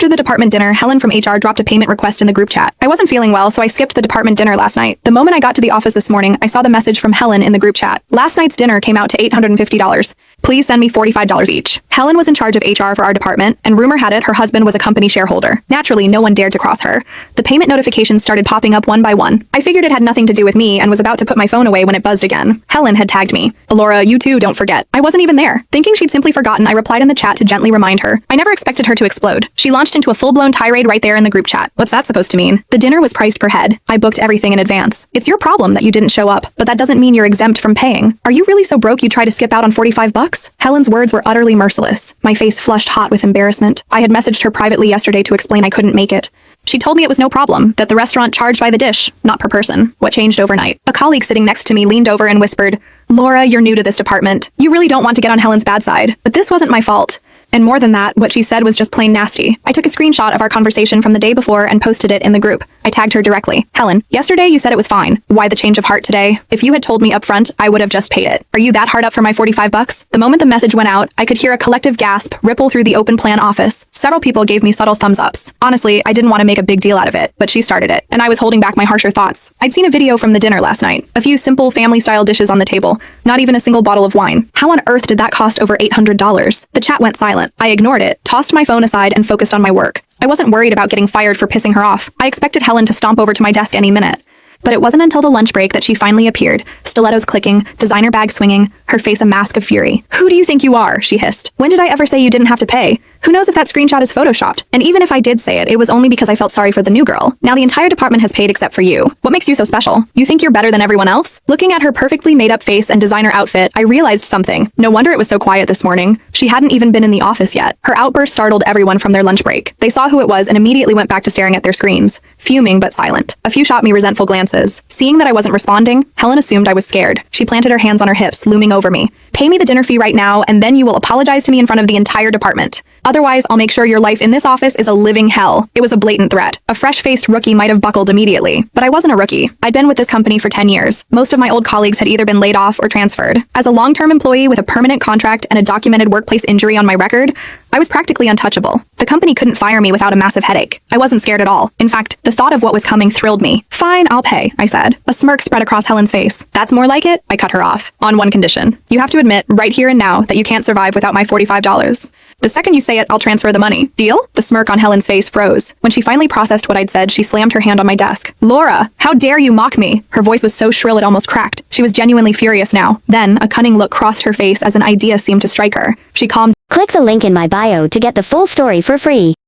After the department dinner, Helen from HR dropped a payment request in the group chat. I wasn't feeling well, so I skipped the department dinner last night. The moment I got to the office this morning, I saw the message from Helen in the group chat. Last night's dinner came out to $850. Please send me $45 each. Helen was in charge of HR for our department, and rumor had it her husband was a company shareholder. Naturally, no one dared to cross her. The payment notifications started popping up one by one. I figured it had nothing to do with me and was about to put my phone away when it buzzed again. Helen had tagged me. Alora, you too, don't forget. I wasn't even there. Thinking she'd simply forgotten, I replied in the chat to gently remind her. I never expected her to explode. She launched into a full-blown tirade right there in the group chat. What's that supposed to mean? The dinner was priced per head. I booked everything in advance. It's your problem that you didn't show up, but that doesn't mean you're exempt from paying. Are you really so broke you try to skip out on $45? Helen's words were utterly merciless. My face flushed hot with embarrassment. I had messaged her privately yesterday to explain I couldn't make it. She told me it was no problem, that the restaurant charged by the dish, not per person. What changed overnight? A colleague sitting next to me leaned over and whispered, Laura, you're new to this department. You really don't want to get on Helen's bad side, but this wasn't my fault. And more than that, what she said was just plain nasty. I took a screenshot of our conversation from the day before and posted it in the group. I tagged her directly. Helen, yesterday you said it was fine. Why the change of heart today? If you had told me up front, I would have just paid it. Are you that hard up for my $45? The moment the message went out, I could hear a collective gasp ripple through the open plan office. Several people gave me subtle thumbs ups. Honestly, I didn't want to make a big deal out of it, but she started it, and I was holding back my harsher thoughts. I'd seen a video from the dinner last night. A few simple family-style dishes on the table. Not even a single bottle of wine. How on earth did that cost over $800? The chat went silent. I ignored it, tossed my phone aside, and focused on my work. I wasn't worried about getting fired for pissing her off. I expected Helen to stomp over to my desk any minute. But it wasn't until the lunch break that she finally appeared, stilettos clicking, designer bag swinging, her face a mask of fury. Who do you think you are? She hissed. When did I ever say you didn't have to pay? Who knows if that screenshot is photoshopped? And even if I did say it, it was only because I felt sorry for the new girl. Now the entire department has paid except for you. What makes you so special? You think you're better than everyone else? Looking at her perfectly made-up face and designer outfit, I realized something. No wonder it was so quiet this morning. She hadn't even been in the office yet. Her outburst startled everyone from their lunch break. They saw who it was and immediately went back to staring at their screens, fuming but silent. A few shot me resentful glances. Seeing that I wasn't responding, Helen assumed I was scared. She planted her hands on her hips, looming over me. Pay me the dinner fee right now, and then you will apologize to me in front of the entire department. Otherwise, I'll make sure your life in this office is a living hell. It was a blatant threat. A fresh-faced rookie might have buckled immediately. But I wasn't a rookie. I'd been with this company for 10 years. Most of my old colleagues had either been laid off or transferred. As a long-term employee with a permanent contract and a documented workplace injury on my record, I was practically untouchable. The company couldn't fire me without a massive headache. I wasn't scared at all. In fact, the thought of what was coming thrilled me. Fine, I'll pay, I said. A smirk spread across Helen's face. That's more like it? I cut her off. On one condition. You have to admit, right here and now, that you can't survive without my $45. The second you say it, I'll transfer the money. Deal? The smirk on Helen's face froze. When she finally processed what I'd said, she slammed her hand on my desk. Laura, how dare you mock me? Her voice was so shrill it almost cracked. She was genuinely furious now. Then, a cunning look crossed her face as an idea seemed to strike her. She calmed. Click the link in my bio to get the full story for free.